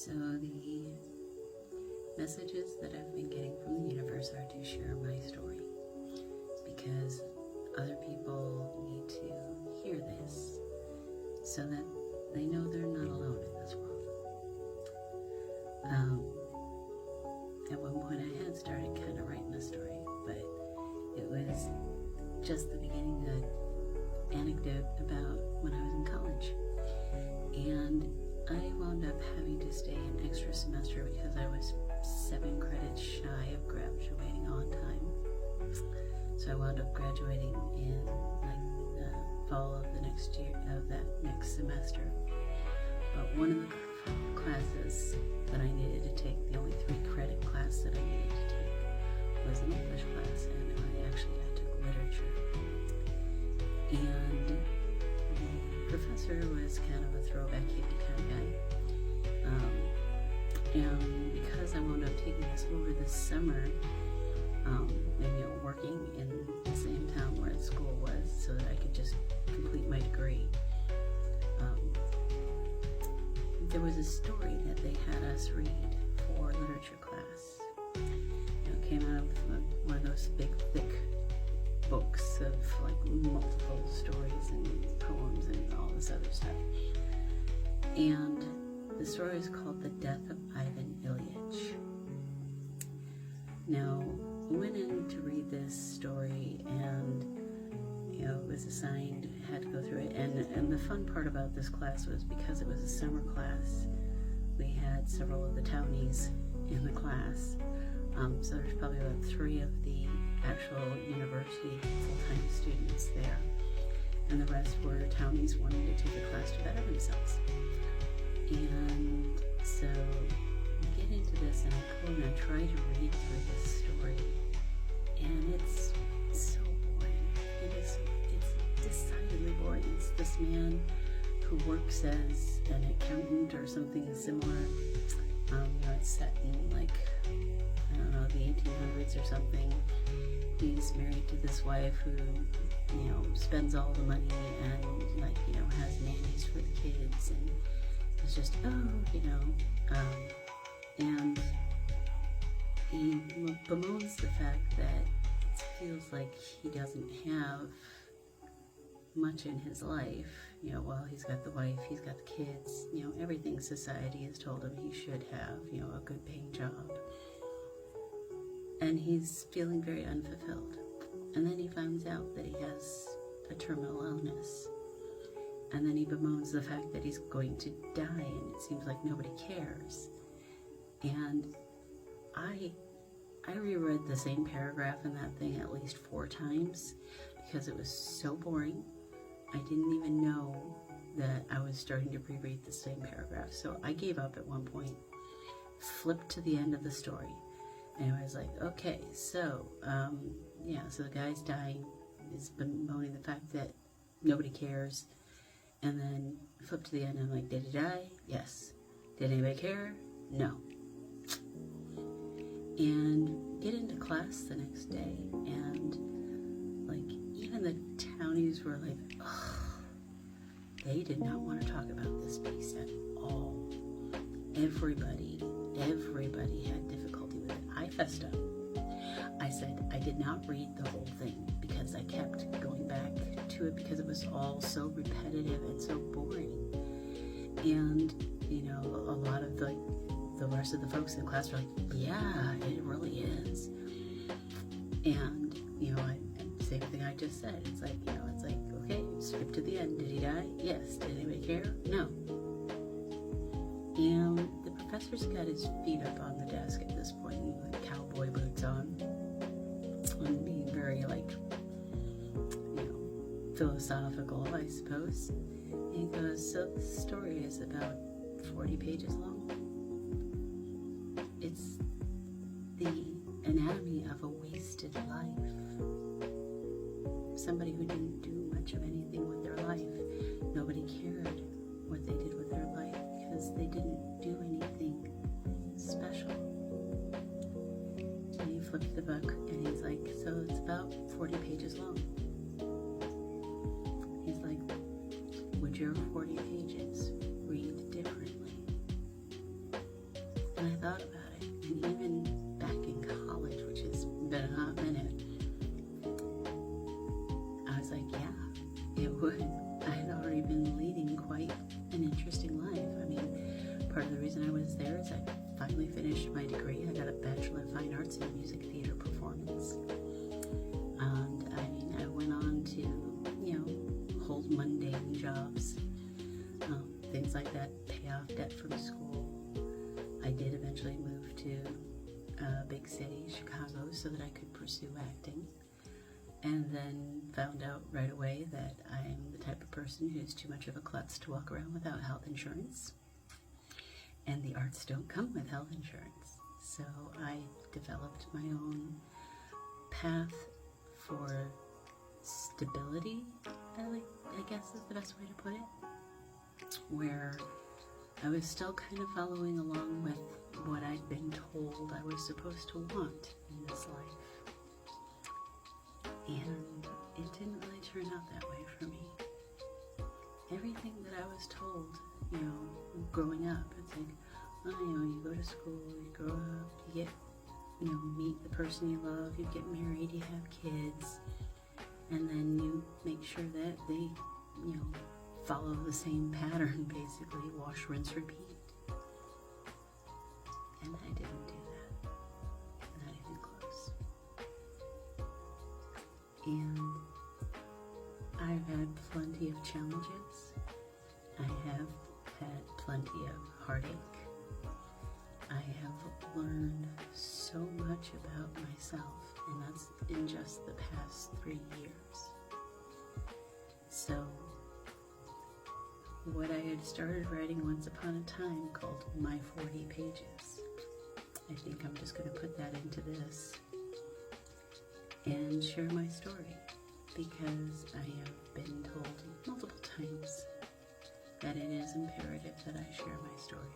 So the messages that I've been getting from the universe are to share my story because other people need to hear this so that they know they're not alone in this world. At one point I had started kind of writing a story, but it was just the beginning of an anecdote about when I was in college. And I wound up having to stay an extra semester because I was 7 credits shy of graduating on time. So I wound up graduating in the fall of the next year, of that next semester. But one of the classes that I needed to take, the only 3 credit class that I needed to take, was an English class, and I took literature. And the professor was kind of a throwback hippie kind of guy. And because I wound up taking this over this summer, and working in the same town where the school was, so that I could just complete my degree, there was a story that they had us read for literature class. It came out of one of those big, thick books of multiple stories and poems and all this other stuff. And the story is called The Death of Ivan Ilyich. Now, I went in to read this story and was assigned, had to go through it, and the fun part about this class was because it was a summer class, we had several of the townies in the class, so there's probably about 3 of the actual university full-time students there, and the rest were townies wanting to take a class to better themselves. And so we get into this, and I go and I try to read through this story, and it's so boring. It's decidedly boring. It's this man who works as an accountant or something similar. It's set in the 1800s or something. He's married to this wife who, spends all the money and has nannies for the kids, and it's just and he bemoans the fact that it feels like he doesn't have much in his life. While he's got the wife, he's got the kids, everything society has told him he should have, a good paying job. And he's feeling very unfulfilled. And then he finds out that he has a terminal illness. And then he bemoans the fact that he's going to die, and it seems like nobody cares. And I reread the same paragraph in that thing at least 4 times because it was so boring. I didn't even know that I was starting to reread the same paragraph. So I gave up at one point, flipped to the end of the story, and I was like, okay, so so the guy's dying, he's bemoaning the fact that nobody cares, and then flip to the end, and I'm like, did he die? Yes. Did anybody care? No. And get into class the next day, and even the townies were like, ugh, they did not want to talk about this piece at all. Everybody had difficulty with it. I fessed up. I said I did not read the whole thing because I kept going back to it because it was all so repetitive and so boring. And a lot of the rest of the folks in class were like, yeah, it really is. And same thing I just said. It's like, okay, skip to the end. Did he die? Yes. Did anybody care? No. And the professor's got his feet up on the desk at this point, with cowboy boots on, and being very philosophical, I suppose. And he goes, so this story is about 40 pages long. It's the anatomy of a wasted life. Somebody who didn't do much of anything with their life. Nobody cared what they did with their life because they didn't do anything special. And he flipped the book and he's like, so it's about 40 pages long. He's like, would your 40 pages read differently And I thought about it, and even back in college, which has been a hot minute, I was like, yeah, it would. I had already been leading quite an interesting life. I mean, part of the reason I was there is I finally finished my degree. I got a Bachelor of Fine Arts in Music Theater Performance. And I mean, I went on to, hold mundane jobs, things like that, pay off debt from school. I did eventually move to a big city, Chicago, so that I could pursue acting. And then found out right away that I'm the type of person who's too much of a klutz to walk around without health insurance. And the arts don't come with health insurance. So I developed my own path for stability, I guess is the best way to put it, where I was still kind of following along with what I'd been told I was supposed to want in this life. And it didn't really turn out that way for me. Everything that I was told, growing up, it's like, you go to school, you grow up, you get, meet the person you love, you get married, you have kids, and then you make sure that they, follow the same pattern, basically, wash, rinse, repeat. And I didn't do that, not even close. And I've had plenty of challenges. I have had plenty of heartache. I have learned so much about myself, and that's in just the past 3 years. So, what I had started writing once upon a time called My 40 Pages, I think I'm just going to put that into this and share my story, because I have been told multiple times that it is imperative that I share my story.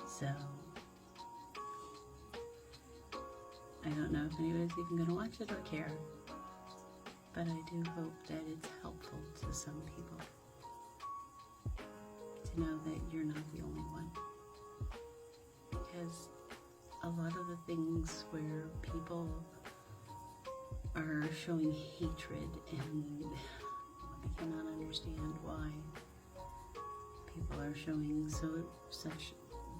So, I don't know if anybody's even going to watch it or care, but I do hope that it's helpful to some people to know that you're not the only one. Because a lot of the things where people are showing hatred, and I cannot understand why people are showing such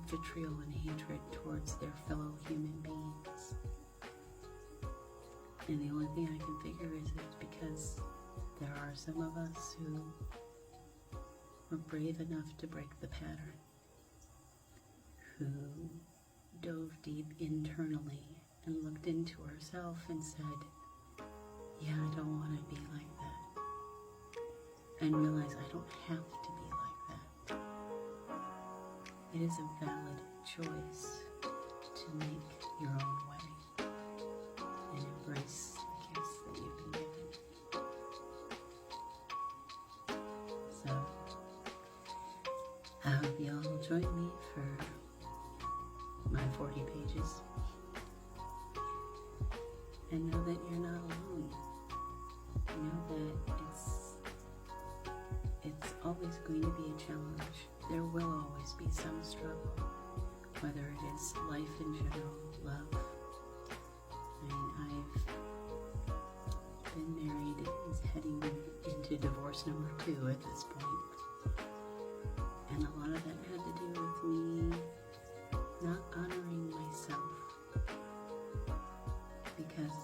vitriol and hatred towards their fellow human beings. And the only thing I can figure is it's because there are some of us who were brave enough to break the pattern, who dove deep internally and looked into ourselves and said, yeah, I don't want to be like that, and realized I don't have to be like that. It is a valid choice to make your own way and embrace the gifts that you've been given. So, I hope you all join me for my 40 pages. And know that you're not alone. Know that it's always going to be a challenge. There will always be some struggle, whether it is life in general, love. I mean, I've been married and heading into divorce number 2 at this point. And a lot of that had to do with me not honoring myself, because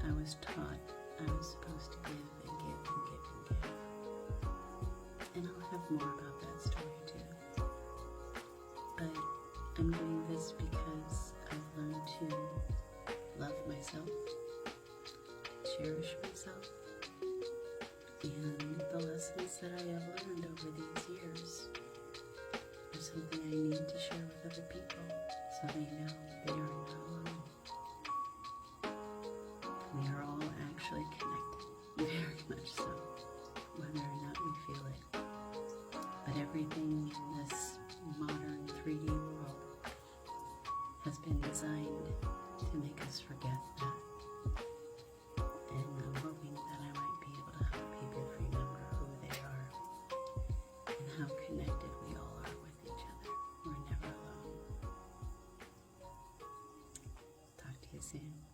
I was taught I was supposed to give and give and give and give. And I'll have more about that story too. But I'm doing this because I've learned to love myself, cherish myself, and the lessons that I have learned over these years are something I need to share with other people so they know they are not alone. We are all actually connected, very much so, whether or not we feel it. But everything in this modern 3D world has been designed to make us forget that. And I'm hoping that I might be able to help people remember who they are and how connected we all are with each other. We're never soon.